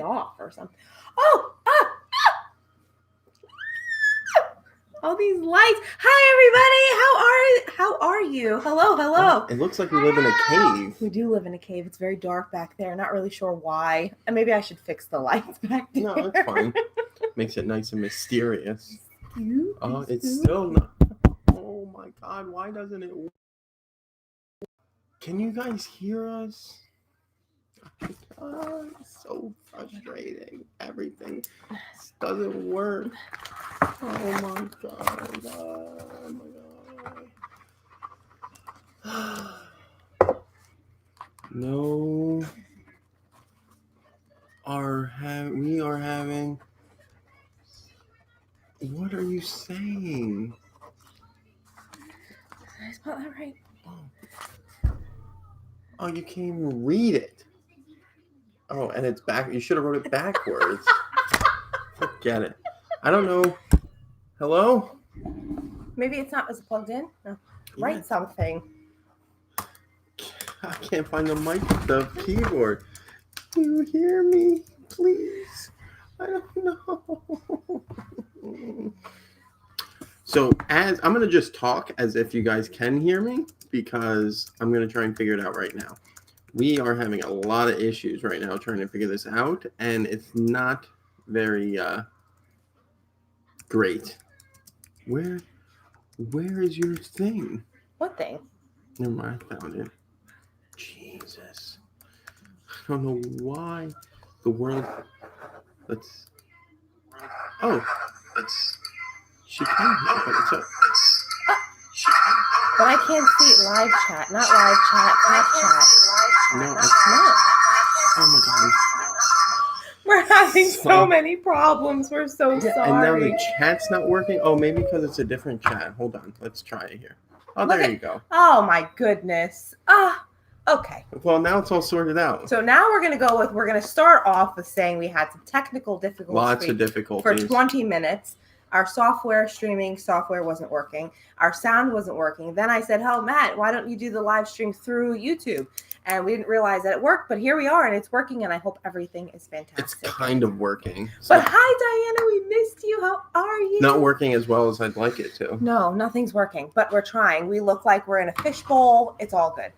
off or something. Oh, all these lights. Hi, everybody. How are you? Hello. It looks like we live in a cave. We do live in a cave. It's very dark back there. Not really sure why. And maybe I should fix the lights back there. No, it's fine. Makes it nice and mysterious. Oh, it's Cute. still not. Oh my God! Why doesn't it? Can you guys hear us? Oh, it's so frustrating. Everything doesn't work. Oh my God. Oh my God. No. We are having. What are you saying? Did I spell that right? Oh, you can't even read it. Oh, and it's back. You should have wrote it backwards. Forget it. I don't know. Hello? Maybe it's not as plugged in. No. Write something. I can't find the keyboard. Do you hear me? Please. I don't know. So I'm going to just talk as if you guys can hear me because I'm going to try and figure it out right now. We are having a lot of issues right now trying to figure this out, and it's not very great. Where is your thing? What thing? Never mind, I found it. Jesus. I don't know why the world... She can hear, but it's But I can't see it live chat. Not live chat, tap chat. No, it's not. Oh my God. We're having so many problems. We're so sorry. And now the chat's not working. Oh, maybe because it's a different chat. Hold on. Let's try it here. Oh, there you go. Oh my goodness. Okay. Well, now it's all sorted out. So now we're going to start off with saying we had some technical difficulties. Lots of difficulties. For 20 minutes. Our streaming software wasn't working. Our sound wasn't working. Then I said, oh, Matt, why don't you do the live stream through YouTube? And we didn't realize that it worked, but here we are, and it's working, and I hope everything is fantastic. It's kind of working. So. But hi, Diana. We missed you. How are you? Not working as well as I'd like it to. No, nothing's working, but we're trying. We look like we're in a fishbowl. It's all good.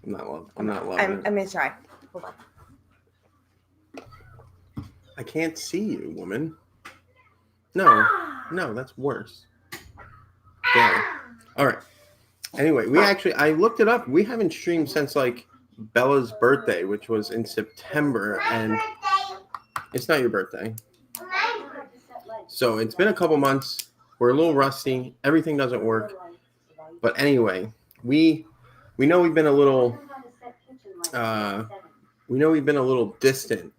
I'm not loving it. I'm going to try. Hold on. I can't see you, woman. No, that's worse. There. All right. Anyway, I looked it up. We haven't streamed since like Bella's birthday, which was in September, and it's not your birthday. So it's been a couple months. We're a little rusty. Everything doesn't work. But anyway, we know we've been a little distant,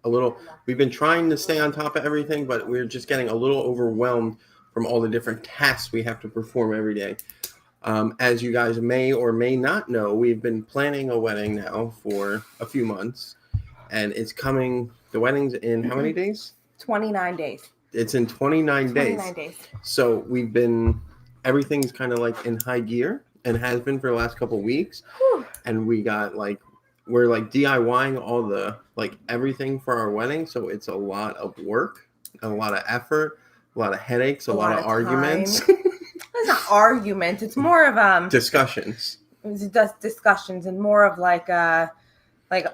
we've been trying to stay on top of everything, but we're just getting a little overwhelmed from all the different tasks we have to perform every day. As you guys may or may not know, we've been planning a wedding now for a few months, and it's coming. The wedding's in how many days? 29 days. It's in 29 days. 29 days. So everything's kind of like in high gear and has been for the last couple of weeks. Whew. And we're DIYing all the everything for our wedding. So it's a lot of work, a lot of effort, a lot of headaches, a lot of arguments. It's not arguments. It's more of discussions. It's just discussions and more of like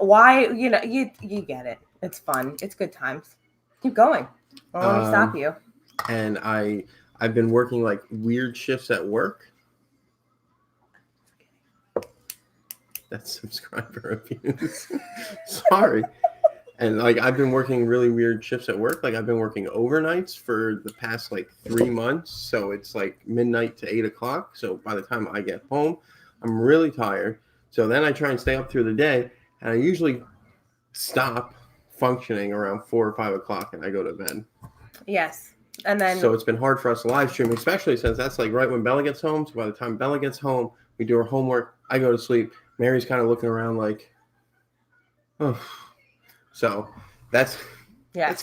why you get it. It's fun. It's good times. Keep going. I don't want to stop you. And I've been working like weird shifts at work. That's subscriber abuse. Sorry. And I've been working really weird shifts at work. I've been working overnights for the past 3 months. So it's midnight to 8 o'clock. So by the time I get home, I'm really tired. So then I try and stay up through the day. And I usually stop functioning around 4 or 5 o'clock and I go to bed. Yes. And then so it's been hard for us to live stream, especially since that's right when Bella gets home. So by the time Bella gets home, we do her homework. I go to sleep. Mary's kind of looking around oh. So that's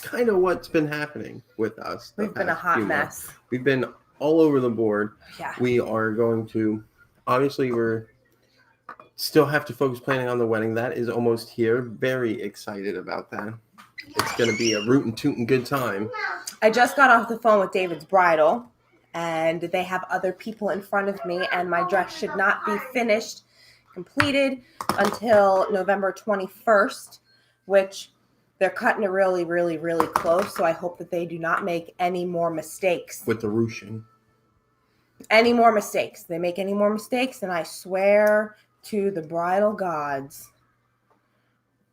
kind of what's been happening with us. We've been a hot mess. We've been all over the board. Yeah. We are going to, obviously Still have to focus planning on the wedding. That is almost here. Very excited about that. It's going to be a rootin' tootin' good time. I just got off the phone with David's bridal, and they have other people in front of me, and my dress should not be finished, completed until November 21st, which they're cutting it really, really, really close. So I hope that they do not make any more mistakes. With the ruching. Any more mistakes. They make any more mistakes, and I swear to the bridal gods.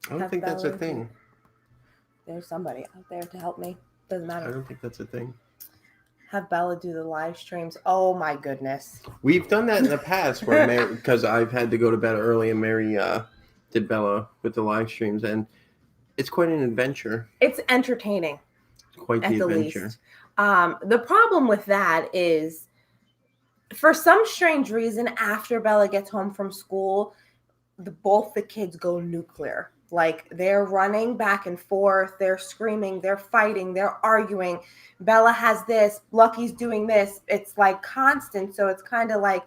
I don't think that's a thing. There's somebody out there to help me. Doesn't matter. I don't think that's a thing. Have Bella do the live streams. Oh my goodness. We've done that in the past where Mary, because I've had to go to bed early, and Mary did Bella with the live streams, and it's quite an adventure. It's entertaining. Quite the adventure. Least. The problem with that is, for some strange reason, after Bella gets home from school, both the kids go nuclear. Like, they're running back and forth, they're screaming, they're fighting, they're arguing. Bella has this, Lucky's doing this. It's like constant. So it's kind of like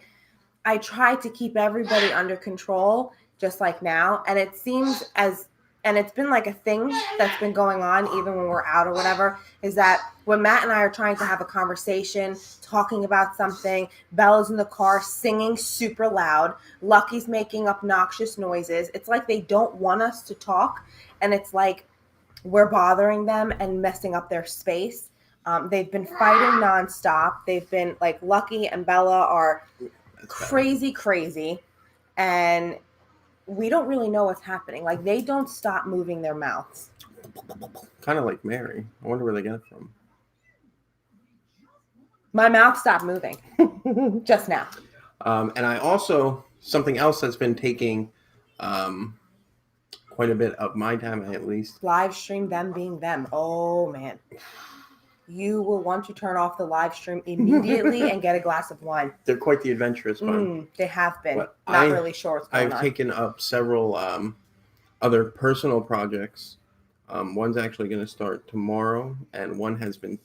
I try to keep everybody under control, just like now. And it seems and it's been like a thing that's been going on even when we're out or whatever, is that when Matt and I are trying to have a conversation, talking about something, Bella's in the car singing super loud, Lucky's making obnoxious noises. It's like they don't want us to talk, and it's like we're bothering them and messing up their space. They've been fighting nonstop. They've been like, Lucky and Bella are crazy, and we don't really know what's happening. Like, they don't stop moving their mouths. Kind of like Mary. I wonder where they get it from. My mouth stopped moving just now. And I also, something else that's been taking quite a bit of my time, at least. Live stream them being them. Oh, man. You will want to turn off the live stream immediately and get a glass of wine. They're quite the adventurous fun. They have been. Not really sure what's going on. I've taken up several other personal projects. One's actually going to start tomorrow, and one has been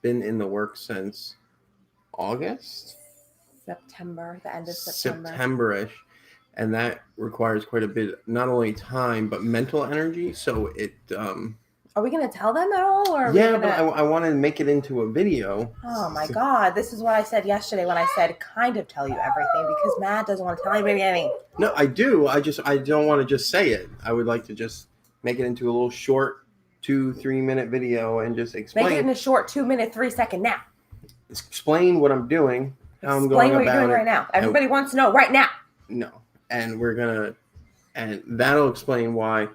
in the works since August? September, the end of September. September-ish. And that requires quite a bit, not only time, but mental energy. So it... Are we going to tell them at all? Or but I want to make it into a video. Oh, my God. This is what I said yesterday when I said kind of tell you everything, because Matt doesn't want to tell anybody anything. No, I do. I don't want to just say it. I would like to just make it into a little short 2-3 minute video and just explain. Make it in a short 2 minute, 3 second now. Explain what I'm doing. How I'm going Explain what you're doing right now. Everybody wants to know right now. No. And and that'll explain why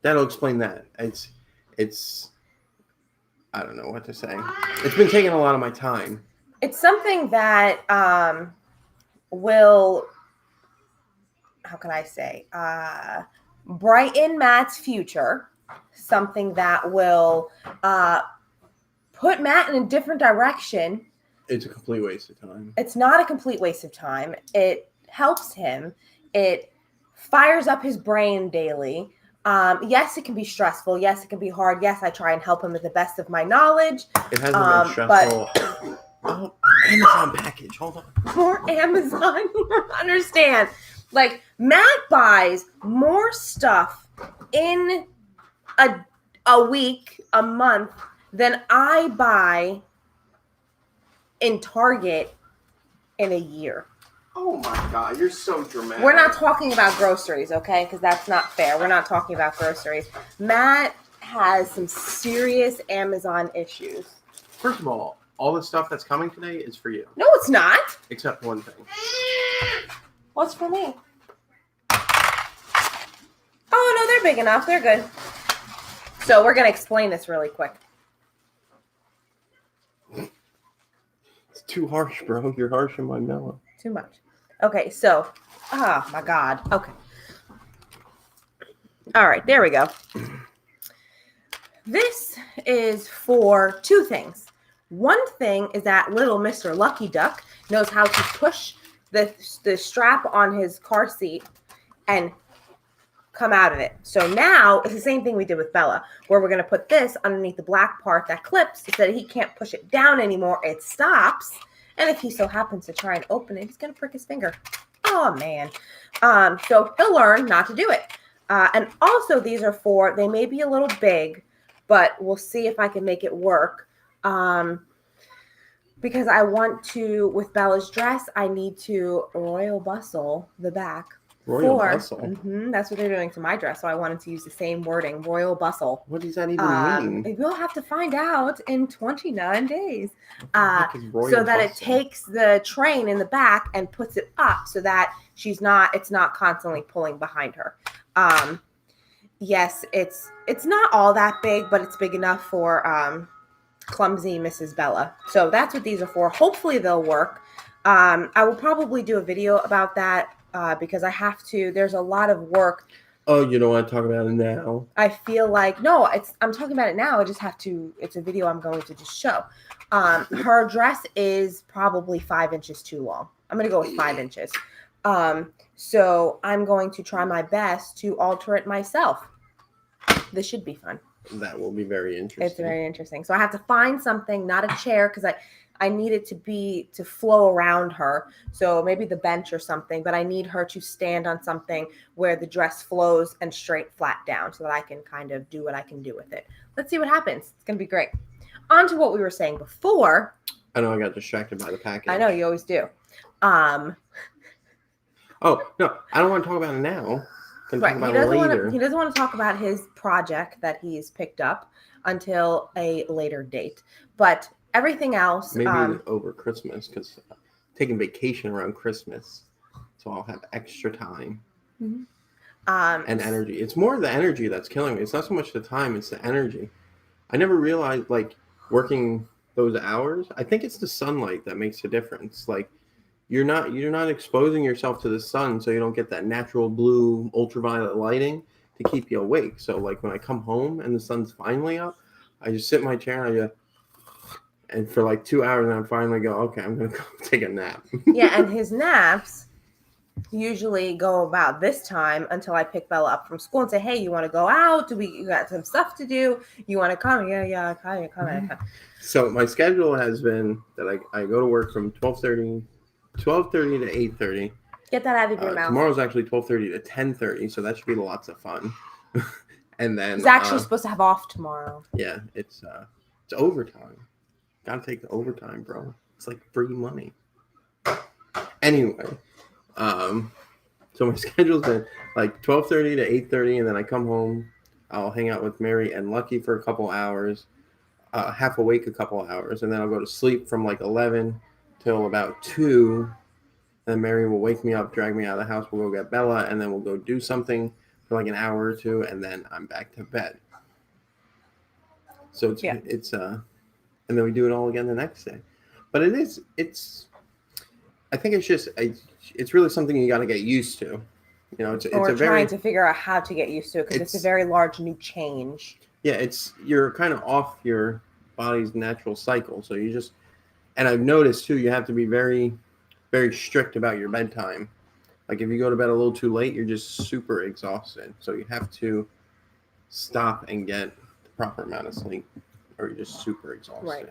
that'll explain that. It's I don't know what to say. It's been taking a lot of my time. It's something that will, how can I say, brighten Matt's future. Something that will put Matt in a different direction. It's a complete waste of time. It's not a complete waste of time. It helps him. It fires up his brain daily. Yes, it can be stressful. Yes, it can be hard. Yes, I try and help him with the best of my knowledge. It hasn't been stressful. Oh, Amazon package. Hold on. More Amazon. You don't understand. Like, Matt buys more stuff in a week, a month, than I buy in Target in a year. Oh my God, you're so dramatic. We're not talking about groceries, okay? Because that's not fair. We're not talking about groceries. Matt has some serious Amazon issues. First of all the stuff that's coming today is for you. No, it's not. Except one thing. What's for me? Oh, no, they're big enough. They're good. So we're going to explain this really quick. It's too harsh, bro. You're harsh and my mellow. Too much. Okay, so, oh my God. Okay. All right, there we go. This is for two things. One thing is that little Mr. Lucky Duck knows how to push the strap on his car seat and come out of it. So now it's the same thing we did with Bella, where we're going to put this underneath the black part that clips so that he can't push it down anymore. It stops. And if he so happens to try and open it, he's going to prick his finger. Oh, man. So he'll learn not to do it. And also these are for, they may be a little big, but we'll see if I can make it work. Because I want to, with Bella's dress, I need to royal bustle the back. Royal bustle? That's what they're doing to my dress. So I wanted to use the same wording, royal bustle. What does that even mean? We'll have to find out in 29 days. So that it takes the train in the back and puts it up so that it's not constantly pulling behind her. Yes, it's not all that big, but it's big enough for clumsy Mrs. Bella. So that's what these are for. Hopefully they'll work. I will probably do a video about that because I have to. There's a lot of work. Oh, you don't want to talk about it now? I feel like no. I'm talking about it now. I just have to. It's a video I'm going to just show. Her dress is probably 5 inches too long. I'm going to go with 5 inches. So I'm going to try my best to alter it myself. This should be fun. That will be very interesting. It's very interesting. So I have to find something, not a chair, because I need it to flow around her. So maybe the bench or something, but I need her to stand on something where the dress flows and straight flat down so that I can kind of do what I can do with it. Let's see what happens. It's going to be great. On to what we were saying before. I know I got distracted by the package. I know, you always do. Oh, no, I don't want to talk about it now. Right. He doesn't want to talk about his project that he's picked up until a later date. But everything else. Maybe over Christmas, because taking vacation around Christmas. So I'll have extra time. Mm-hmm. And energy. It's more the energy that's killing me. It's not so much the time, it's the energy. I never realized, like, working those hours, I think it's the sunlight that makes a difference. Like, you're not exposing yourself to the sun, so you don't get that natural blue ultraviolet lighting to keep you awake. So like when I come home and the sun's finally up, I just sit in my chair and for like 2 hours, and I finally go, okay, I'm gonna go take a nap. Yeah, and his naps usually go about this time until I pick Bella up from school and say, hey, you want to go out? You got some stuff to do? You want to come? Yeah, come. So my schedule has been that I go to work from 12:30 to 8:30. Get that out of your mouth. Tomorrow's actually 12:30 to 10:30, so that should be lots of fun. And then he's actually supposed to have off tomorrow. Yeah, it's overtime. Gotta take the overtime, bro. It's like free money. Anyway, so my schedule's been like 12:30 to 8:30, and then I come home. I'll hang out with Mary and Lucky for a couple hours, half awake a couple hours, and then I'll go to sleep from like 11 till about 2. Then Mary will wake me up, drag me out of the house. We'll go get Bella, and then we'll go do something for like an hour or two, and then I'm back to bed. So it's and then we do it all again the next day. But I think it's really something you got to get used to. You know, we're trying to figure out how to get used to it because it's a very large new change. Yeah, you're kind of off your body's natural cycle. So and I've noticed too, you have to be very, very strict about your bedtime. Like if you go to bed a little too late, you're just super exhausted. So you have to stop and get the proper amount of sleep, or you're just super exhausted. Right.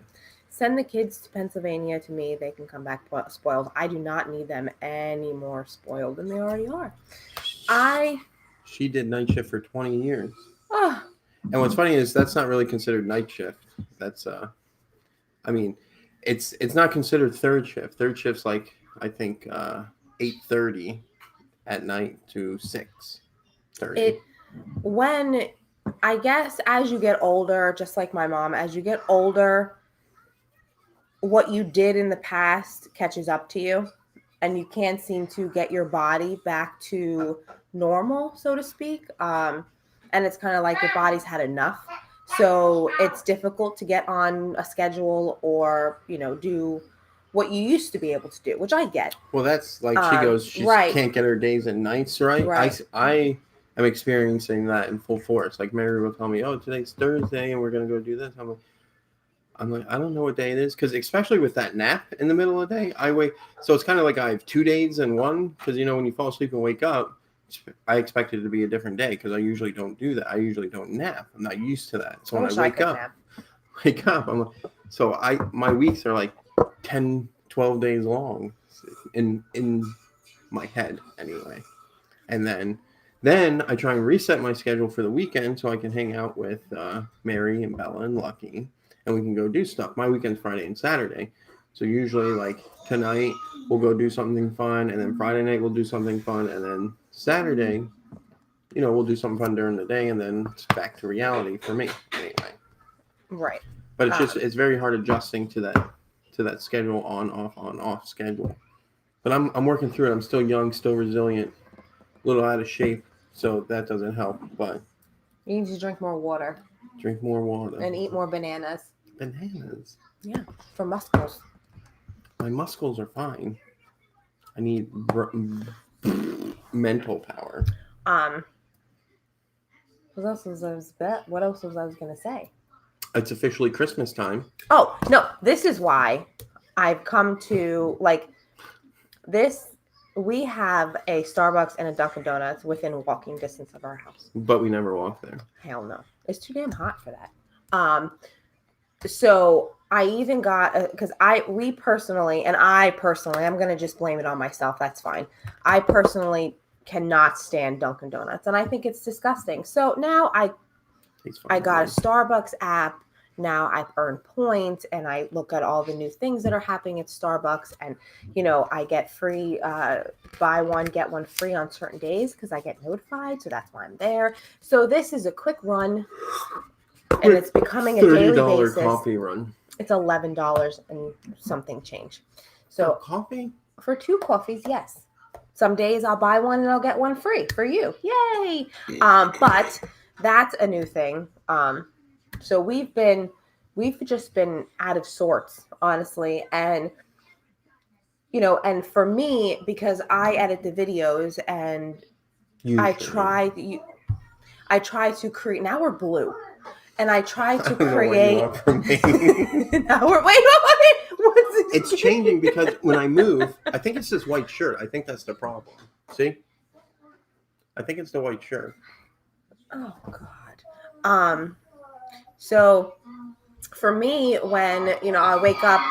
Send the kids to Pennsylvania to me. They can come back spoiled. I do not need them any more spoiled than they already are. She did night shift for 20 years. Oh. And what's funny is that's not really considered night shift. That's it's not considered third shift. Third shift's like I think 8:30 at night to 6:30. When I guess as you get older, just like my mom, as you get older, what you did in the past catches up to you, and you can't seem to get your body back to normal, so to speak. And it's kind of like your body's had enough. So it's difficult to get on a schedule or, do what you used to be able to do, which I get. Well, that's like she can't get her days and nights right. I am experiencing that in full force. Like Mary will tell me, oh, today's Thursday and we're going to go do this. I'm like, I don't know what day it is. Because especially with that nap in the middle of the day, I wake. So it's kind of like I have 2 days in one. Because, when you fall asleep and wake up, I expect it to be a different day because I usually don't do that. I usually don't nap. I'm not used to that. So when I wake up, I'm like, so my weeks are like 10, 12 days long in my head anyway. And then I try and reset my schedule for the weekend so I can hang out with Mary and Bella and Lucky, and we can go do stuff. My weekend's Friday and Saturday. So usually, like, tonight we'll go do something fun, and then Friday night we'll do something fun, and then Saturday, we'll do something fun during the day, and then it's back to reality for me anyway. Right. But it's very hard adjusting to that schedule, on off schedule. But I'm working through it. I'm still young, still resilient, a little out of shape, so that doesn't help. But you need to drink more water. Drink more water. And eat more bananas. Bananas? Yeah, for muscles. My muscles are fine. I need mental power. What else was I going to say? It's officially Christmas time. Oh, no. This is why I've come to, like, this. We have a Starbucks and a Dunkin' Donuts within walking distance of our house. But we never walk there. Hell no. It's too damn hot for that. So I even got, because I'm going to just blame it on myself. That's fine. I personally cannot stand Dunkin' Donuts, and I think it's disgusting. So now I got a Starbucks app. Now I've earned points, and I look at all the new things that are happening at Starbucks, and I get free buy one get one free on certain days because I get notified. So that's why I'm there. So this is a quick run, and it's becoming a daily basis. $30 coffee run. It's $11 and something change. So coffee for 2 coffees, yes. Some days I'll buy one and I'll get one free for you. Yay! But that's a new thing. So we've just been out of sorts, honestly. And, and for me, because I edit the videos and I try to create, now we're blue. And I try to create. Now we're, wait. It's changing because when I move, I think it's this white shirt. I think that's the problem. See? I think it's the white shirt. Oh, God. So for me, when, I wake up,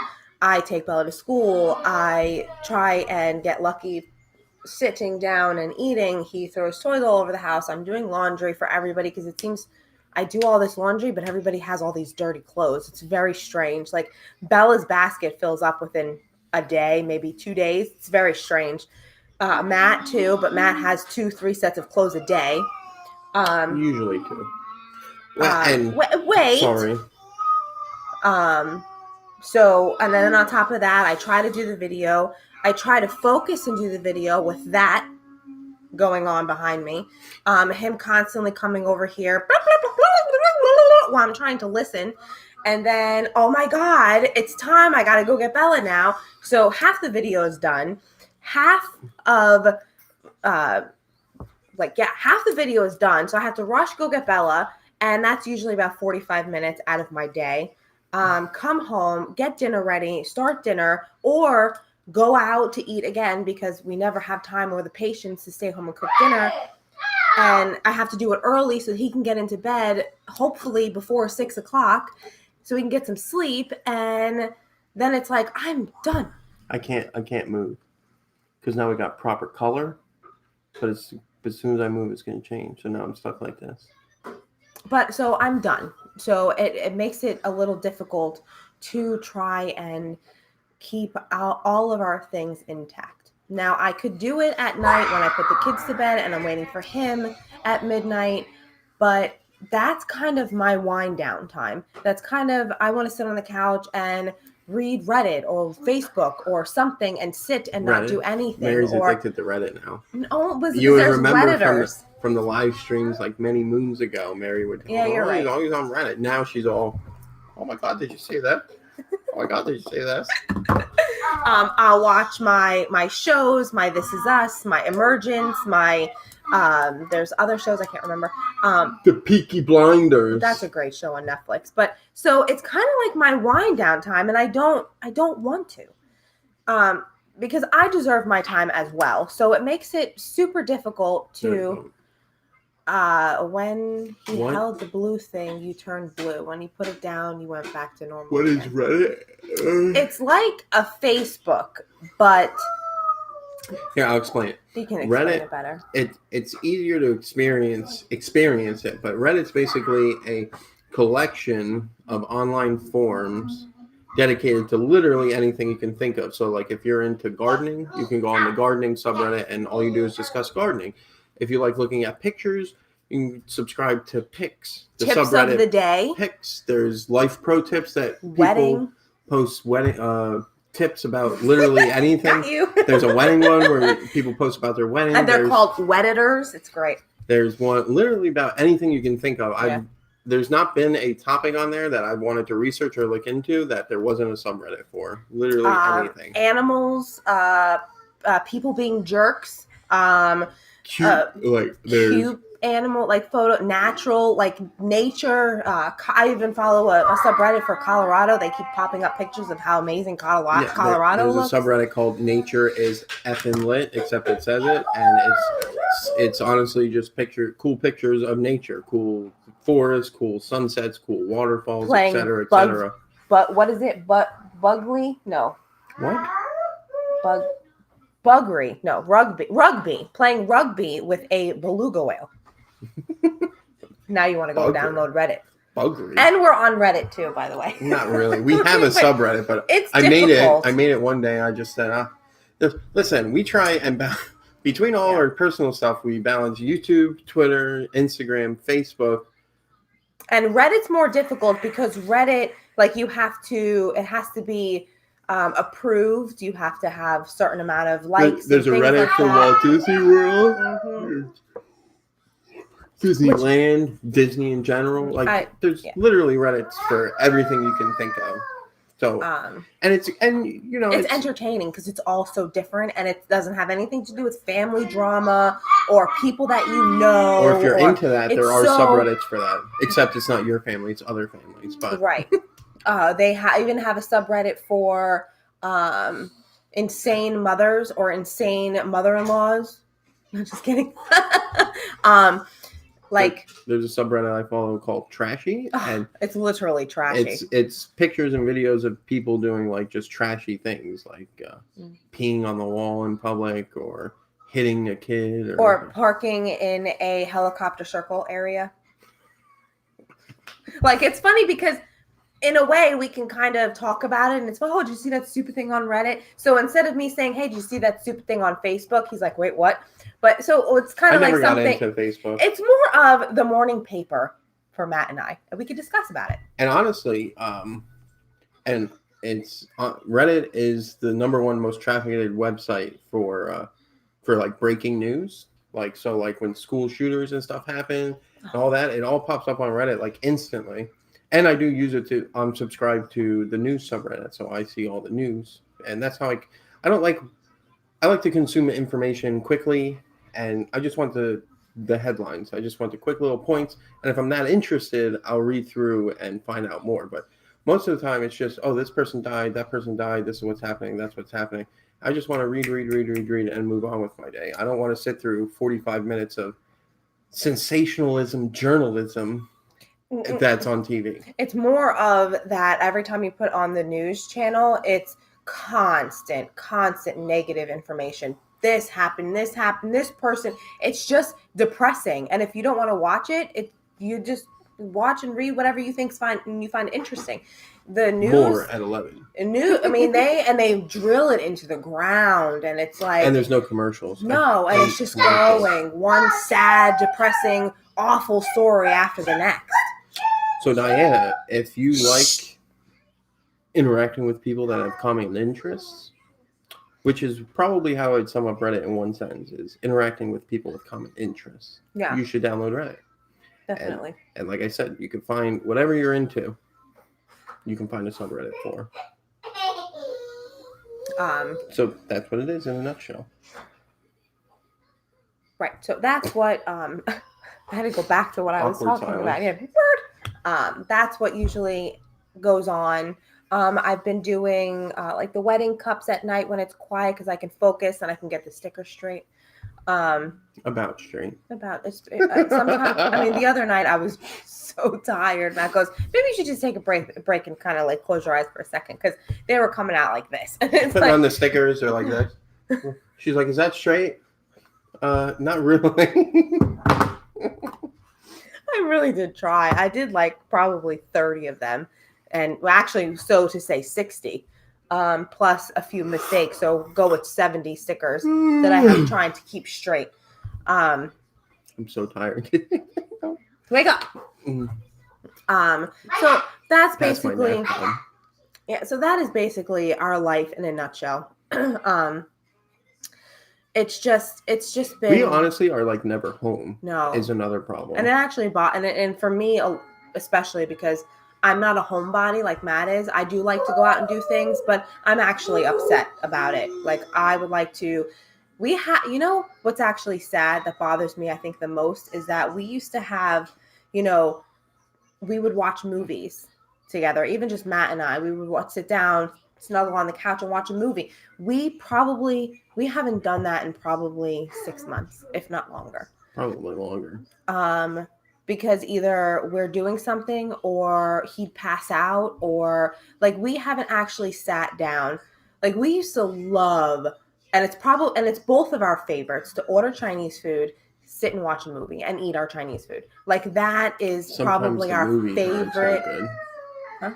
I take Bella to school, I try and get Lucky sitting down and eating. He throws toys all over the house. I'm doing laundry for everybody because it seems I do all this laundry, but everybody has all these dirty clothes. It's very strange. Like Bella's basket fills up within a day, maybe 2 days. It's very strange. Matt too, but Matt has 2-3 sets of clothes a day. Usually 2. Wait. Sorry. So, and then on top of that, I try to do the video. I try to focus and do the video with that going on behind me. Him constantly coming over here while I'm trying to listen. And then, oh my God, it's time. I got to go get Bella now. So half the video is done. Half the video is done. So I have to rush, go get Bella. And that's usually about 45 minutes out of my day. Come home, get dinner ready, start dinner, or go out to eat again because we never have time or the patience to stay home and cook dinner. And I have to do it early so he can get into bed, hopefully before 6 o'clock, so we can get some sleep. And then it's like, I'm done. I can't move because now we got proper color, but as soon as I move, it's going to change. So now I'm stuck like this. But so I'm done. So it makes it a little difficult to try and keep all of our things intact. Now, I could do it at night when I put the kids to bed and I'm waiting for him at midnight, but that's kind of my wind down time. That's kind of, I want to sit on the couch and read Reddit or Facebook or something and sit and not do anything. Mary's addicted to Reddit now. No, it was you there's remember Redditors. From the live streams like many moons ago, Mary would you're right. He's always on Reddit. Now she's all, oh my God, did you see that? Oh my God, did you see this? I'll watch my shows, my This Is Us, my Emergence, my there's other shows I can't remember. The Peaky Blinders. That's a great show on Netflix. But so it's kind of like my wind down time, and I don't want to. Because I deserve my time as well. So it makes it super difficult to When he What? held the blue thing, you turned blue. When he put it down, you went back to normal. What is again. Reddit? It's like a Facebook, but Here, I'll explain it. you can explain Reddit, it better. It's easier to experience it, but Reddit's basically a collection of online forums dedicated to literally anything you can think of. So, like, if you're into gardening, you can go on the gardening subreddit, and all you do is discuss gardening. If you like looking at pictures, you can subscribe to Pics, the Tips subreddit of the day. Pics. There's life pro tips that people Wedding. post tips about literally anything. Not you. There's a wedding one where people post about their wedding. And they're called Wedditors. It's great. There's one literally about anything you can think of. Yeah. There's not been a topic on there that I wanted to research or look into that there wasn't a subreddit for. Literally anything. Animals, people being jerks, Cute animal, like photo, natural, like nature. I even follow a subreddit for Colorado. They keep popping up pictures of how amazing Colorado looks. There's a subreddit called Nature is Effin' Lit, except it says it, and it's honestly just cool pictures of nature, cool forests, cool sunsets, cool waterfalls, etc., etc. But what is it? Bugly? No. What? Buggery? No. Rugby. Playing rugby with a beluga whale. Now you want to go download Reddit. Buggery. And we're on Reddit too, by the way. Not really. We have a subreddit, but I made it one day. I just said, listen, we try and between all our personal stuff, we balance YouTube, Twitter, Instagram, Facebook. And Reddit's more difficult because Reddit, like it has to be approved. You have to have certain amount of likes. There's a Reddit for Walt Disney World. Mm-hmm. Disneyland, Disney in general. There's literally Reddits for everything you can think of. So, it's entertaining because it's all so different, and it doesn't have anything to do with family drama or people that you know. Or if you're into that, there are subreddits for that. Except it's not your family; it's other families. But right, they even have a subreddit for insane mothers or insane mother-in-laws. I'm just kidding. There's a subreddit I follow called Trashy, and it's literally trashy. It's pictures and videos of people doing like just trashy things, like peeing on the wall in public or hitting a kid or parking in a helicopter circle area. Like, it's funny because in a way we can kind of talk about it, and it's, did you see that stupid thing on Reddit? So instead of me saying, hey, did you see that stupid thing on Facebook? He's like, wait, what? But so it's kind of like something. I never got into Facebook. It's more of the morning paper for Matt and I, and we could discuss about it. And honestly, and it's Reddit is the #1 most trafficked website for like breaking news. Like when school shooters and stuff happen, and all that, it all pops up on Reddit like instantly. And I do use it to subscribe to the news subreddit, so I see all the news, and that's how I like to consume information quickly, and I just want the headlines. I just want the quick little points, and if I'm not interested, I'll read through and find out more. But most of the time, it's just, this person died, that person died, this is what's happening, that's what's happening. I just want to read, and move on with my day. I don't want to sit through 45 minutes of sensationalism journalism that's on TV. It's more of that every time you put on the news channel, it's constant negative information. This happened, this person. It's just depressing. And if you don't want to watch it, you just watch and read whatever you think's fine and you find interesting. The news more at 11. They drill it into the ground, and it's like, and there's no commercials. No, and it's just going one sad, depressing, awful story after the next. So Diana, if you like interacting with people that have common interests, which is probably how I'd sum up Reddit in one sentence, is interacting with people with common interests. Yeah. You should download Reddit. Definitely. And like I said, you can find whatever you're into, you can find a subreddit for. So that's what it is in a nutshell. Right. So that's what I had to go back to what I was talking about. Yeah. That's what usually goes on. I've been doing like the wedding cups at night when it's quiet because I can focus and I can get the sticker straight. About straight. Sometimes. I mean, the other night I was so tired. Matt goes, maybe you should just take a break and kind of like close your eyes for a second because they were coming out like this. Putting like, on the stickers or like this. She's like, "Is that straight?" Not really. I really did try. I did like probably 30 of them, and well, actually, so to say 60, plus a few mistakes. So go with 70 stickers that I am trying to keep straight. I'm so tired. Wake up. So that's basically So that is basically our life in a nutshell. It's just been. We honestly are like never home. No, is another problem. And it actually and for me especially because I'm not a homebody like Matt is. I do like to go out and do things, but I'm actually upset about it. Like I would like to. What's actually sad that bothers me, I think the most is that we used to have, we would watch movies together. Even just Matt and I, we would sit down, snuggle on the couch and watch a movie. We haven't done that in probably 6 months, if not longer. Probably longer. Because either we're doing something or he'd pass out or like we haven't actually sat down. Like we used to love, and it's both of our favorites to order Chinese food, sit and watch a movie and eat our Chinese food. Like that is probably our favorite. So huh?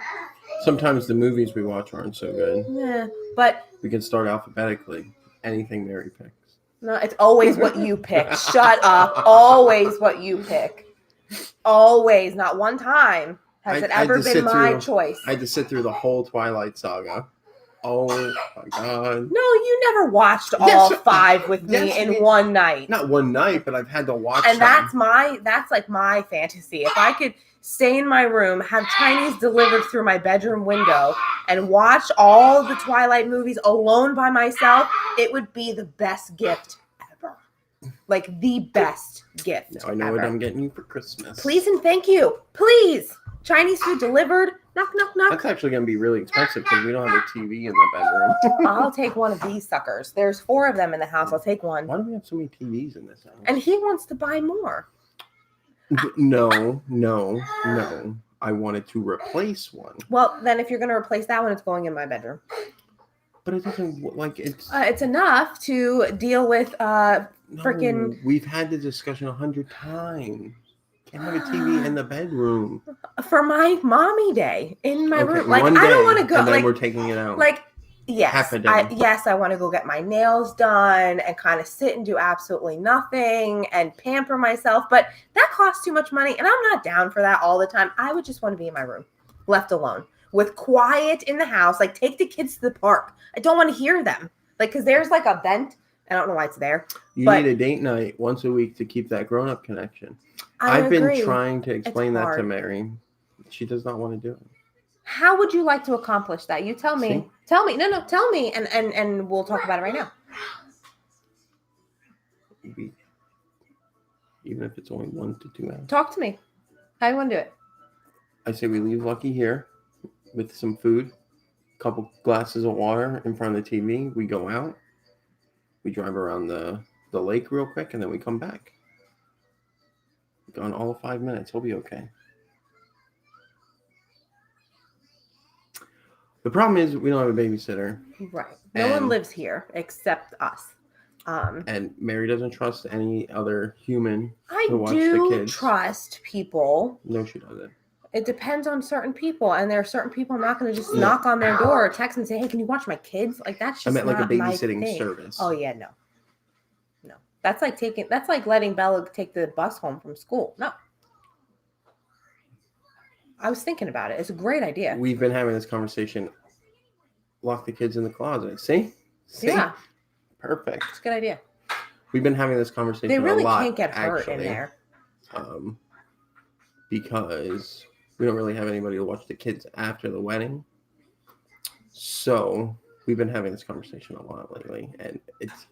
Sometimes the movies we watch aren't so good. Yeah, but we can start alphabetically. Anything Mary picks. No, it's always what you pick. Shut up. Always what you pick. Always. Not one time has it ever been my choice. I had to sit through the whole Twilight Saga. Oh my God. No, you never watched all 5 with me in one night. Not one night, but I've had to watch them. And that's like my fantasy. If I could stay in my room, have Chinese delivered through my bedroom window, and watch all the Twilight movies alone by myself, it would be the best gift ever. Like the best gift now I know what I'm getting you for Christmas. Please and thank you. Please. Chinese food delivered. Knock, knock, knock. That's actually going to be really expensive because we don't have a TV in the bedroom. I'll take one of these suckers. There's 4 of them in the house. I'll take one. Why do we have so many TVs in this house? And he wants to buy more. No. I wanted to replace one. Well, then if you're going to replace that one, it's going in my bedroom. But it doesn't it's enough to deal with freaking. We've had the discussion 100 times. Can't have a TV in the bedroom. For my mommy day in my room. Like I don't want to go. And then we're taking it out. Like yes, I want to go get my nails done and kind of sit and do absolutely nothing and pamper myself. But that costs too much money, and I'm not down for that all the time. I would just want to be in my room, left alone, with quiet in the house. Like take the kids to the park. I don't want to hear them. Like because there's like a vent. I don't know why it's there. You need a date night once a week to keep that grown-up connection. I've been trying to explain that to Mary. She does not want to do it. How would you like to accomplish that? You tell me. See? Tell me. No, tell me, and we'll talk about it right now. Even if it's only 1 to 2 hours. Talk to me. How do you want to do it? I say we leave Lucky here with some food, a couple glasses of water in front of the TV. We go out. We drive around the lake real quick, and then we come back. Gone all 5 minutes. He'll be okay. The problem is we don't have a babysitter. Right. No one lives here except us. And Mary doesn't trust any other human to watch the kids. I do trust people. No, she doesn't. It depends on certain people, and there are certain people I'm not going to just knock on their door or text and say, "Hey, can you watch my kids?" Like that's just I meant like not a babysitting service. Oh yeah, no. That's like letting Bella take the bus home from school. No. I was thinking about it. It's a great idea. We've been having this conversation. Lock the kids in the closet. See? Yeah. Perfect. It's a good idea. We've been having this conversation a lot. They really can't can't get hurt in there. Because we don't really have anybody to watch the kids after the wedding. So we've been having this conversation a lot lately, and it's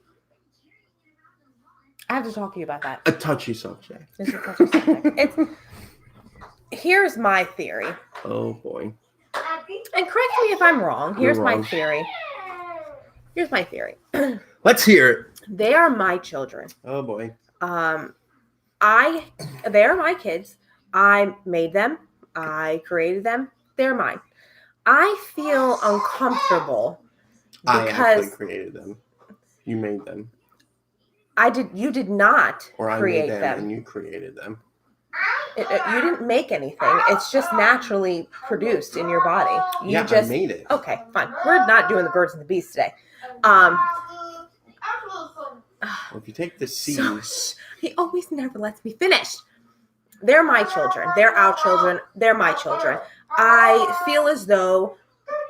I have to talk to you about that. A touchy subject. It's a touchy subject. Here's my theory. Oh boy. And correct me if I'm wrong. Here's my theory. Here's my theory. Let's hear it. They are my children. Oh boy. They are my kids. I made them. I created them. They're mine. I feel uncomfortable I actually because created them. You made them. you did not Or I create made them them. and you created them. You didn't make anything. It's just naturally produced in your body. I made it. Okay, fine. We're not doing the birds and the bees today. If you take the seed. He always never lets me finish. They're my children. They're our children. They're my children. I feel as though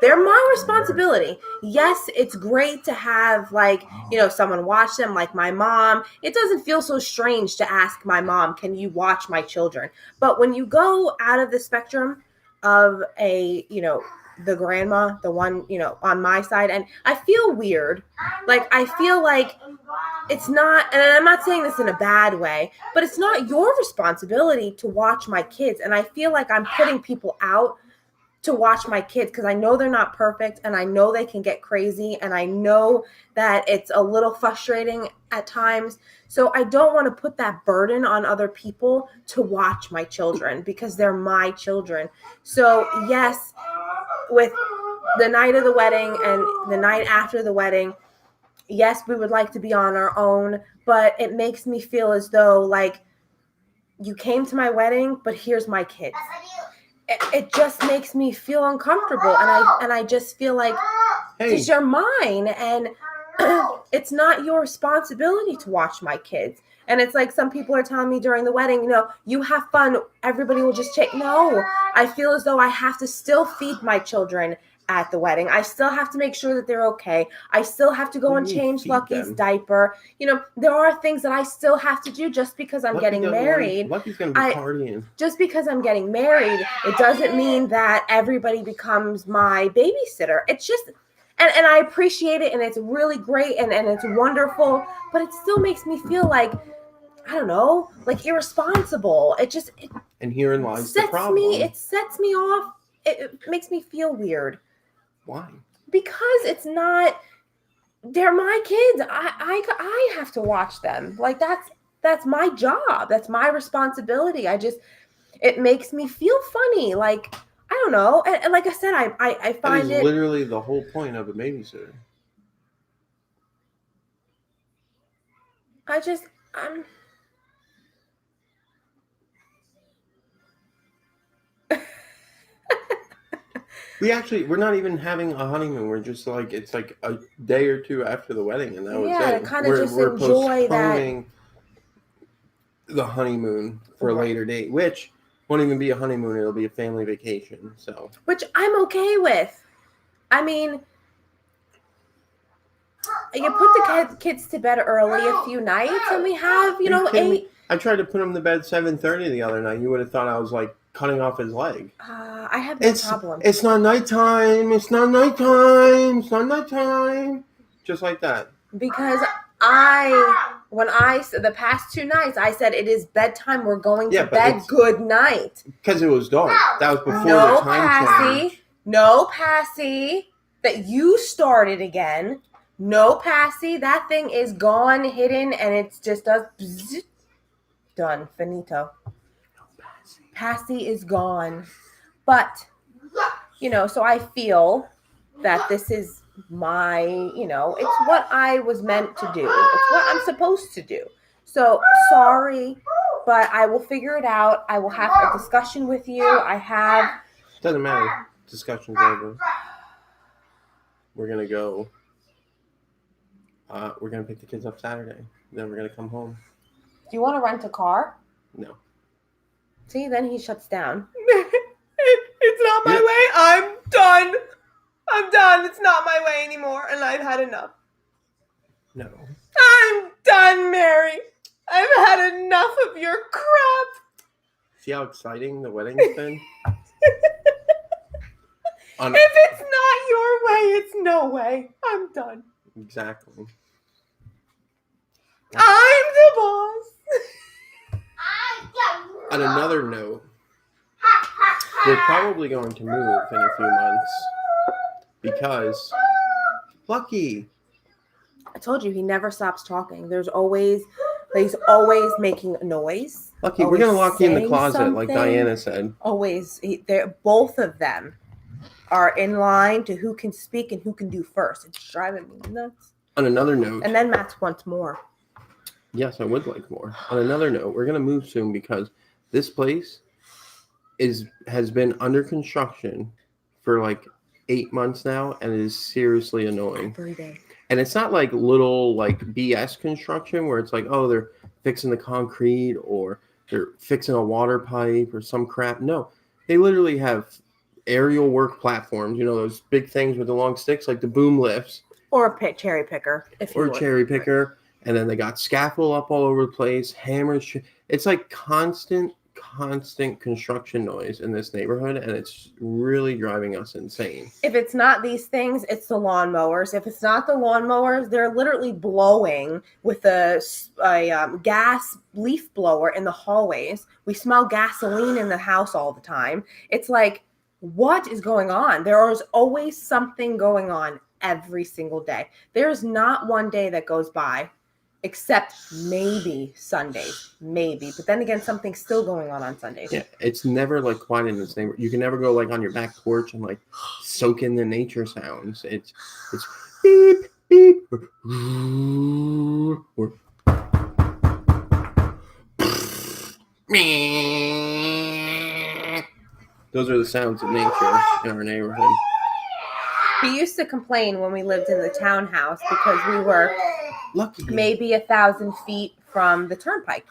they're my responsibility. Yes, it's great to have, like, someone watch them, like my mom. It doesn't feel so strange to ask my mom, can you watch my children? But when you go out of the spectrum of the grandma, the one, on my side, and I feel weird. Like, I feel like it's not, and I'm not saying this in a bad way, but it's not your responsibility to watch my kids. And I feel like I'm putting people out to watch my kids because I know they're not perfect and I know they can get crazy and I know that it's a little frustrating at times. So I don't want to put that burden on other people to watch my children because they're my children. So yes, with the night of the wedding and the night after the wedding, yes, we would like to be on our own, but it makes me feel as though, like, you came to my wedding, but here's my kids. It just makes me feel uncomfortable, and I just feel like, because you're mine, and it's not your responsibility to watch my kids. And it's like some people are telling me during the wedding, you have fun, everybody will just check. No, I feel as though I have to still feed my children at the wedding. I still have to make sure that they're okay. I still have to go and change Lucky's diaper. There are things that I still have to do just because I'm getting married. Lucky's going to be partying. Just because I'm getting married, it doesn't mean that everybody becomes my babysitter. It's just, and I appreciate it, and it's really great, and it's wonderful, but it still makes me feel like, I don't know, like irresponsible. And herein lies the problem. It sets me off. It makes me feel weird. Why? Because it's not, they're my kids. I have to watch them. Like, that's my job. That's my responsibility. It makes me feel funny. Like, I don't know. And like I said, I find it literally the whole point of a babysitter. I'm we're not even having a honeymoon. We're just like, it's like a day or two after the wedding, and that was it. Yeah, to kind of just enjoy that. The honeymoon for a later date, which won't even be a honeymoon. It'll be a family vacation. So, which I'm okay with. I mean, you put the kids to bed early a few nights, and we have, 8. I tried to put him to bed 7:30 the other night. You would have thought I was like cutting off his leg. I have no problem. It's not nighttime. It's not nighttime. It's not nighttime. Just like that. Because the past 2 nights, I said it is bedtime. We're going to bed. Good night. Because it was dark. That was before the time change. No passy. That you started again. No passy. That thing is gone, hidden, and it's just does bzz, done. Finito. Passy is gone. But, so I feel that this is my, it's what I was meant to do. It's what I'm supposed to do. So, sorry, but I will figure it out. I will have a discussion with you. Doesn't matter. Discussion's over. We're going to go. We're going to pick the kids up Saturday. Then we're going to come home. Do you want to rent a car? No. See, then he shuts down. It's not my way. I'm done. It's not my way anymore, and I've had enough. No. I'm done, Mary. I've had enough of your crap. See how exciting the wedding's been? If it's not your way, it's no way. I'm done. Exactly. I'm the boss. On another note, we're probably going to move in a few months because Lucky. I told you he never stops talking. He's always making a noise. Lucky, we're gonna lock you in the saying closet, like something. Diana said. Always, they're both of them are in line to who can speak and who can do first. It's driving me nuts. On another note, and then Matt wants more. Yes, I would like more. On another note, we're gonna move soon because this place has been under construction for like 8 months now, and it is seriously annoying. Every day. And it's not like little like BS construction where it's like, oh, they're fixing the concrete or they're fixing a water pipe or some crap. No, they literally have aerial work platforms. You know, those big things with the long sticks, like the boom lifts. Or a cherry picker, if you or would. Cherry picker. And then they got scaffold up all over the place, hammers. It's like constant construction noise in this neighborhood, and it's really driving us insane. If it's not these things, it's the lawnmowers. If it's not the lawnmowers, they're literally blowing with a gas leaf blower in the hallways. We smell gasoline in the house all the time. It's like, what is going on? There is always something going on every single day. There's not one day that goes by except maybe Sundays, maybe. But then again, something's still going on Sundays. Yeah, it's never like quiet in this neighborhood. You can never go like on your back porch and like soak in the nature sounds. It's beep beep or those are the sounds of nature in our neighborhood. He used to complain when we lived in the townhouse because we were lucky maybe 1,000 feet from the turnpike.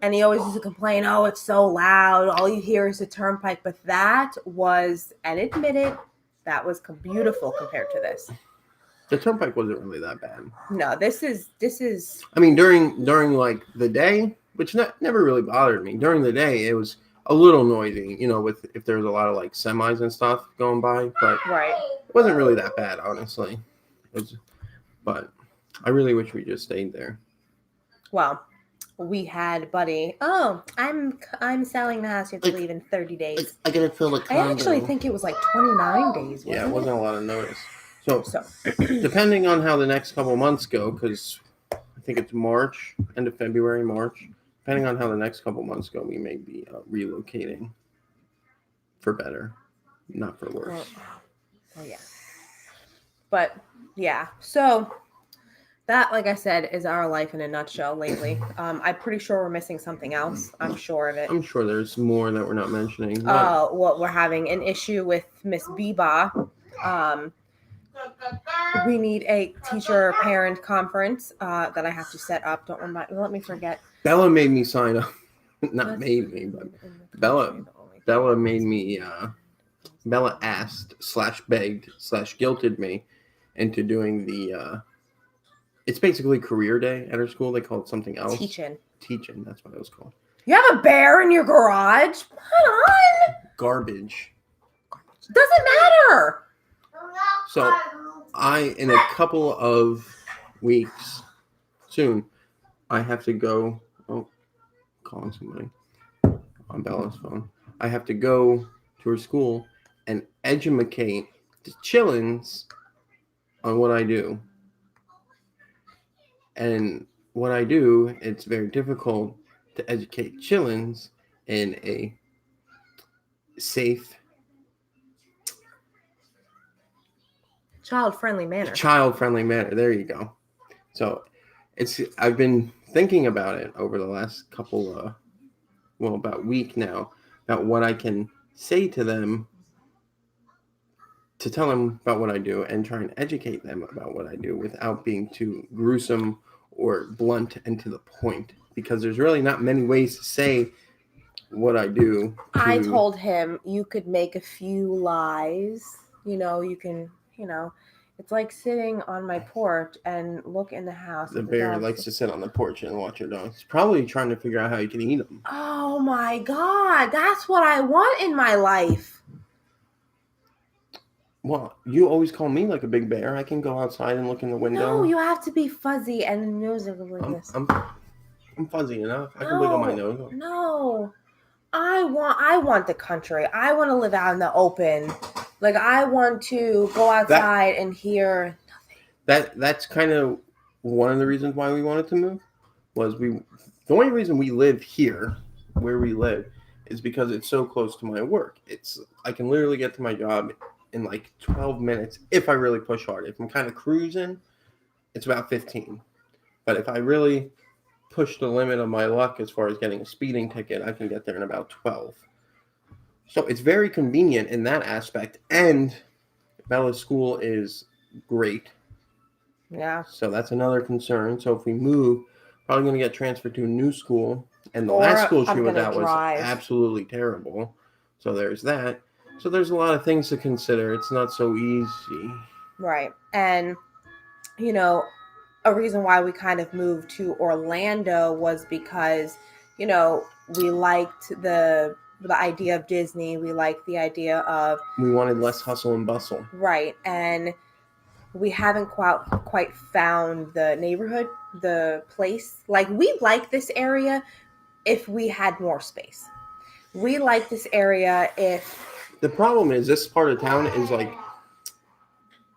And he always used to complain, oh, it's so loud. All you hear is the turnpike. But that was, and admit it, that was beautiful compared to this. The turnpike wasn't really that bad. No, this is. I mean, during like the day, which never really bothered me. During the day, it was a little noisy, you know, with if there was a lot of like semis and stuff going by, but right. It wasn't really that bad, honestly. But I really wish we just stayed there. Well, we had Buddy. Oh, I'm selling the house. You have to leave in 30 days. I gotta fill the condo. I actually think it was like 29 days. Yeah, it wasn't a lot of notice. So depending on how the next couple months go, because I think it's March, end of February, March. Depending on how the next couple months go, we may be relocating for better, not for worse. Oh yeah. But yeah, so that, like I said, is our life in a nutshell lately. I'm pretty sure we're missing something else. I'm sure of it. I'm sure there's more that we're not mentioning. What we're having an issue with Miss Biba. We need a teacher-parent conference that I have to set up. Let me forget. Bella made me sign up. Not made me, but Bella made me. Bella asked / begged / guilted me into doing the. It's basically career day at her school. They call it something else. Teaching. That's what it was called. You have a bear in your garage? Come on. Garbage. Doesn't matter. So in a couple of weeks soon, I have to go. Oh, calling somebody on Bella's phone. I have to go to her school and educate the chillins on what I do. And what I do, it's very difficult to educate chillins in a safe, child-friendly manner. There you go. So I've been thinking about it over the last couple about a week now, about what I can say to them to tell them about what I do and try and educate them about what I do without being too gruesome or blunt and to the point, because there's really not many ways to say what I do. I told him you could make a few lies. You can, it's like sitting on my porch and look in the house. The bear likes to sit on the porch and watch your dogs. Probably trying to figure out how you can eat them. Oh my God. That's what I want in my life. Well, you always call me like a big bear. I can go outside and look in the window. No, you have to be fuzzy and nose like this. I'm fuzzy enough. I can wiggle my nose. No. I want the country. I want to live out in the open. Like, I want to go outside and hear nothing. That's kind of one of the reasons why we wanted to move. The only reason we live here, where we live, is because it's so close to my work. I can literally get to my job in like 12 minutes if I really push hard. If I'm kind of cruising, it's about 15. But if I really push the limit of my luck as far as getting a speeding ticket, I can get there in about 12. So it's very convenient in that aspect. And Bella's school is great. Yeah. So that's another concern. So if we move, probably going to get transferred to a new school. And the Or last school she I'm was gonna at was drive. absolutely terrible. So there's that. So there's a lot of things to consider. It's not so easy. Right. And, you know, a reason why we kind of moved to Orlando was because, you know, we liked the idea of Disney. We liked the idea of... We wanted less hustle and bustle. Right. And we haven't quite found the neighborhood, the place. Like, we like this area if we had more space. We like this area if... The problem is this part of town is like,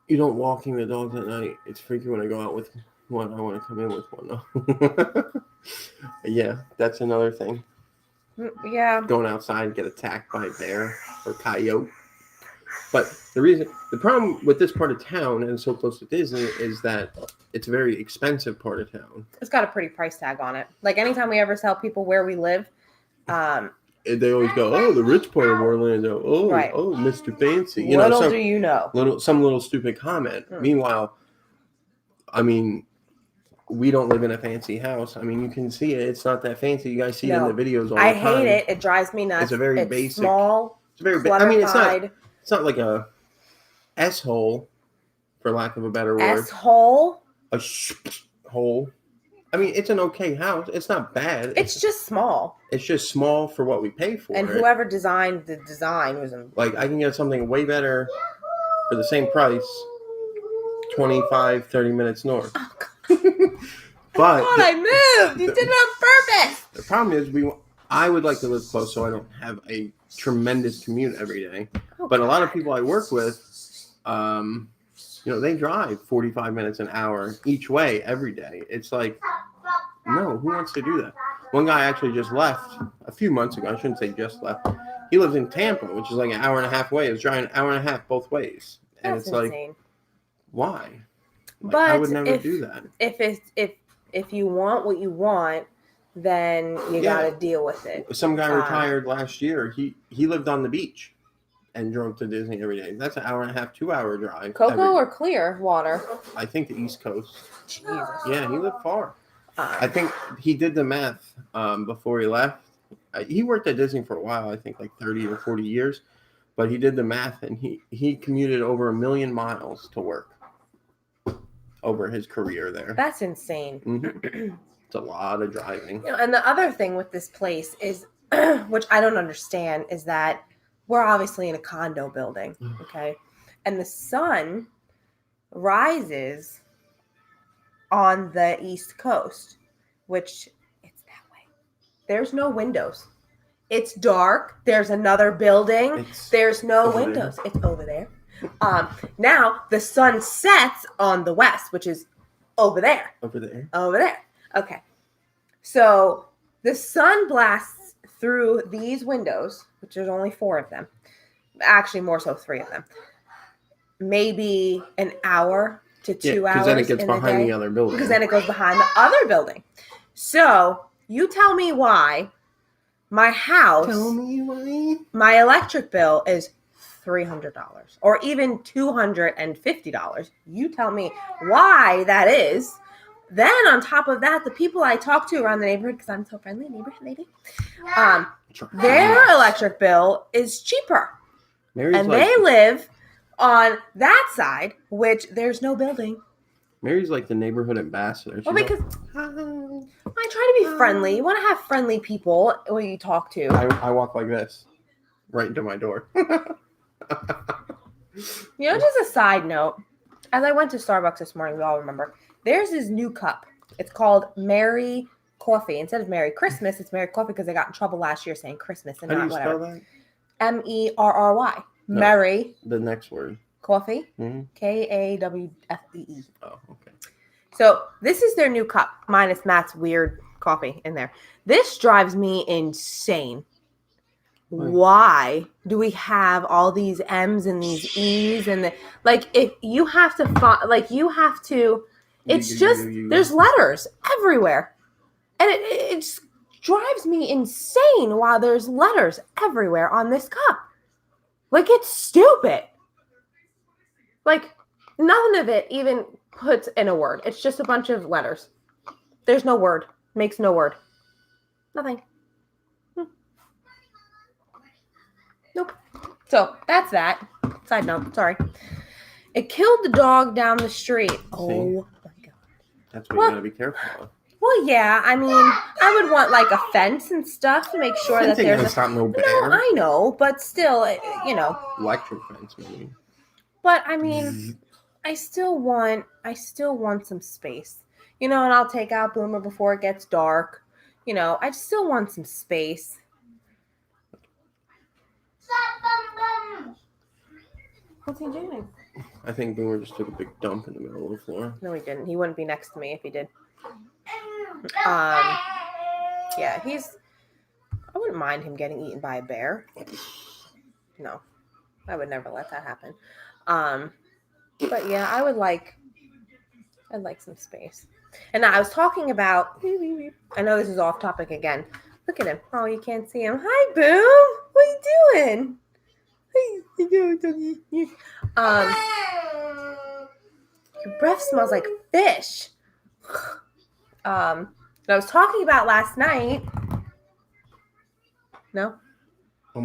you don't walking the dogs at night. It's freaky when I go out with one. I want to come in with one though. Yeah, that's another thing. Yeah. Going outside and get attacked by a bear or coyote. But the problem with this part of town and so close to Disney is that it's a very expensive part of town. It's got a pretty price tag on it. Like, anytime we ever tell people where we live, they always go, "Oh, the rich part of Orlando. Oh, right. Oh, Mr. Fancy." Do you know? Some little stupid comment. Meanwhile, I mean, we don't live in a fancy house. I mean, you can see it. It's not that fancy. You guys see it in the videos all the time. I hate it. It drives me nuts. It's a very basic. Small. It's very big. I mean, it's not like a S-hole, for lack of a better word. S-hole? A hole. I mean, it's an okay house. It's not bad. It's just small. It's just small for what we pay for. And whoever designed the design was... Like, I can get something way better for the same price 25, 30 minutes north. Oh, God. I moved. You did it on purpose. The problem is I would like to live close so I don't have a tremendous commute every day. Oh, but a lot of people I work with, they drive 45 minutes an hour each way every day. It's like, no, who wants to do that? One guy actually just left a few months ago. I shouldn't say just left. He lives in Tampa, which is like an hour and a half away. He was driving an hour and a half both ways. And That's it's insane. Like, why? Like, but I would never do that. If you want what you want, then you got to deal with it. Some guy retired last year. He lived on the beach and drove to Disney every day. That's an hour and a half, 2-hour drive. Cocoa or clear water? I think the East Coast. Jesus. Yeah, he lived far. I think he did the math before he left. He worked at Disney for a while, I think like 30 or 40 years. But he did the math, and he commuted over 1 million miles to work over his career there. That's insane. Mm-hmm. It's a lot of driving. And the other thing with this place is, which I don't understand, is that we're obviously in a condo building, okay? And the sun rises on the East Coast, which it's that way. There's no windows. It's dark. There's another building. There's no windows. There. It's over there. Now the sun sets on the west, which is over there. Over there. Over there. Okay. So the sun blasts through these windows, which there's only 4 of them. Actually, more so 3 of them. Maybe an hour to 2 hours. Because then it gets behind the other building. Because then it goes behind the other building. So you tell me why my house, my electric bill is $300 or even $250. You tell me why that is. Then on top of that, the people I talk to around the neighborhood, because I'm so friendly, neighborhood lady, their electric bill is cheaper. They live on that side, which there's no building. Mary's like the neighborhood ambassador. Well, because I try to be friendly. You want to have friendly people when you talk to. I walk like this, right into my door. Just a side note. As I went to Starbucks this morning, we all remember, there's this new cup. It's called Merry Kawfee. Instead of Merry Christmas, it's Merry Kawfee because I got in trouble last year saying Christmas and not whatever. How do you spell that? Merry. No, Merry. The next word. Kawfee. Mm-hmm. Kawfee. Oh, okay. So this is their new cup, minus Matt's weird coffee in there. This drives me insane. Why do we have all these M's and these E's and if you have to it's just there's letters everywhere, and it just drives me insane while there's letters everywhere on this cup. It's stupid. None of it even puts in a word. It's just a bunch of letters. There's no word. Makes no word. Nothing. Nope. So that's that. Side note. Sorry. It killed the dog down the street. Oh my god. That's what you gotta be careful of. Well, yeah. I mean, I would want a fence and stuff to make sure that there's no bear. No, I know, but still, Electric fence, maybe. But I mean, I still want some space. And I'll take out Boomer before it gets dark. I still want some space. What's he doing? I think Boomer just took a big dump in the middle of the floor. No, he didn't. He wouldn't be next to me if he did. Yeah, I wouldn't mind him getting eaten by a bear. No, I would never let that happen. But yeah, I'd like some space. And I was talking about, I know this is off topic again. Look at him. Oh, you can't see him. Hi, Boom. What are you doing? Your breath smells like fish. I was talking about last night. No?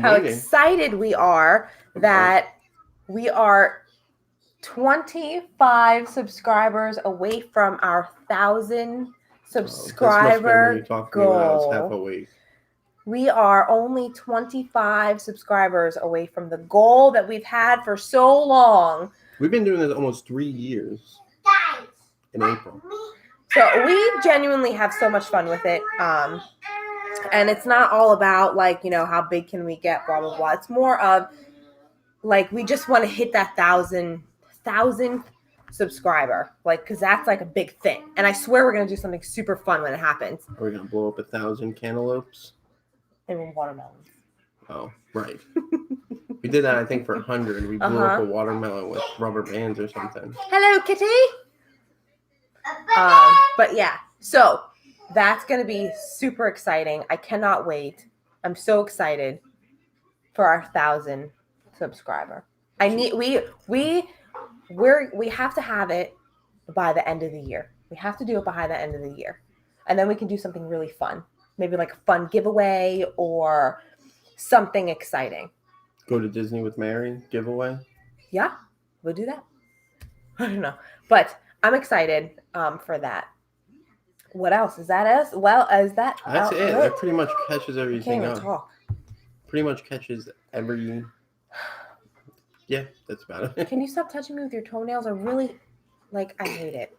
How excited we are that we are 25 subscribers away from our 1,000 subscriber goal. Half a week. We are only 25 subscribers away from the goal that we've had for so long. We've been doing this almost 3 years. In April. So we genuinely have so much fun with it. And it's not all about how big can we get, blah, blah, blah. It's more of we just want to hit that 1,000th subscriber, because that's a big thing. And I swear we're going to do something super fun when it happens. Are we going to blow up 1,000 cantaloupes? And watermelons. Oh, right. We did that, I think, for 100. We blew up a watermelon with rubber bands or something. Hello, kitty. But yeah, so that's going to be super exciting. I cannot wait. I'm so excited for our 1,000 subscriber. We have to have it by the end of the year. We have to do it by the end of the year. And then we can do something really fun. Maybe a fun giveaway or something exciting. Go to Disney with Mary giveaway? Yeah, we'll do that. I don't know. But I'm excited for that. What else? Is that us? Well, is that... That's it. That pretty much catches everything up. Talk. Pretty much catches every... Yeah, that's about it. Can you stop touching me with your toenails? I really... I hate it.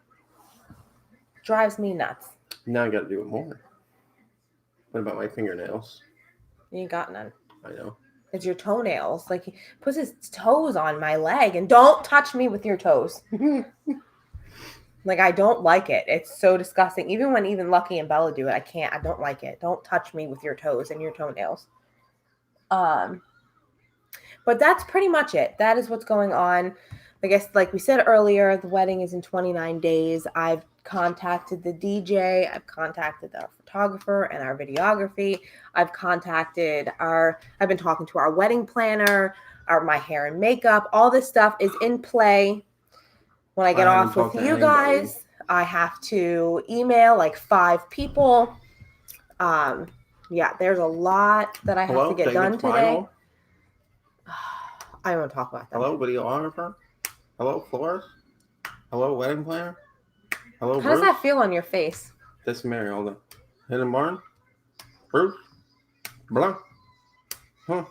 Drives me nuts. Now I got to do it more. What about my fingernails? You ain't got none. I know. It's your toenails. He puts his toes on my leg, and don't touch me with your toes. I don't like it. It's so disgusting. Even when Lucky and Bella do it, I can't. I don't like it. Don't touch me with your toes and your toenails. But that's pretty much it. That is what's going on. I guess, like we said earlier, the wedding is in 29 days. I've contacted the DJ. I've contacted our photographer and our videography. I've been talking to our wedding planner, my hair and makeup. All this stuff is in play. When I get off with you guys, I have to email 5 people. Yeah, there's a lot that I have to get done today. I don't want to talk about that. Hello, videographer. Hello, florist. Hello, wedding planner. Hello, How does that feel on your face? This is Mary. Hold on. Hidden barn. Bruce. Blah. Huh.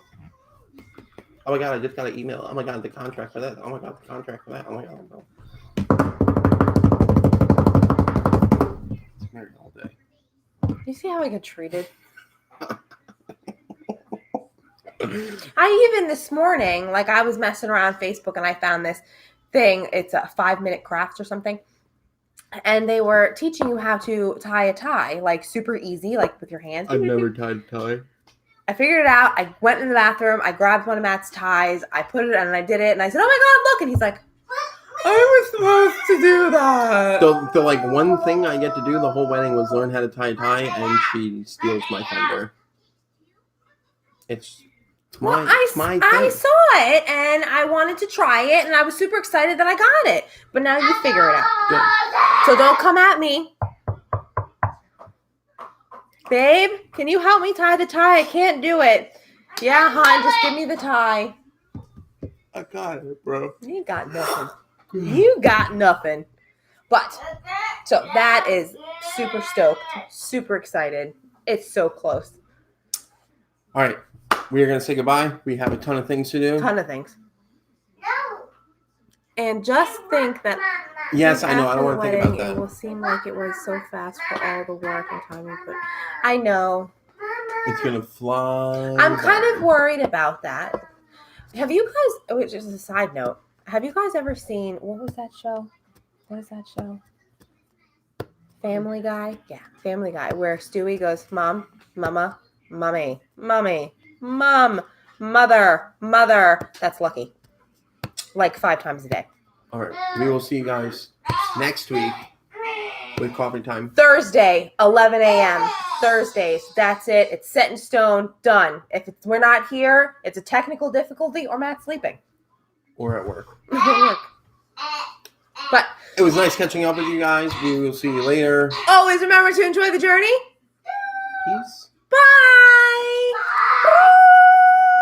Oh my God, I just got an email. Oh my God, the contract for that. Oh my God, the contract for that. Oh my God. No. It's Mary all day. You see how I get treated? I even this morning, like I was messing around Facebook and I found this thing. It's a 5-minute crafts or something. And they were teaching you how to tie a tie, like super easy, like with your hands. I've never tied a tie. I figured it out. I went in the bathroom. I grabbed one of Matt's ties. I put it and I did it. And I said, "Oh my God, look!" And he's like, "I was supposed to do that." The like one thing I get to do the whole wedding was learn how to tie a tie, and she steals my thunder. It's my thing. I saw it and I wanted to try it and I was super excited that I got it. But now you figure it out. Yeah. So don't come at me. Babe, can you help me tie the tie? I can't do it. Yeah, hon, just give me the tie. I got it, bro. You got nothing. You got nothing. But, so that is super stoked. Super excited. It's so close. All right. We are going to say goodbye. We have a ton of things to do. Ton of things. And just think that yes, I know. I don't want to think about it that. will seem like it was so fast for all the work and timing, but I know. It's going to fly. I'm kind of worried about that. Have you guys, oh, just a side note, have you guys ever seen, what was that show? What is that show? Family Guy? Yeah, Family Guy, where Stewie goes, Mom, Mama, Mommy, Mommy, Mom, Mother, Mother. That's Lucky. Like 5 times a day. All right. We will see you guys next week with coffee time. Thursday, 11 a.m. Thursdays. That's it. It's set in stone. Done. If we're not here, it's a technical difficulty or Matt's sleeping. Or at work. But it was nice catching up with you guys. We will see you later. Always remember to enjoy the journey. Peace. Bye.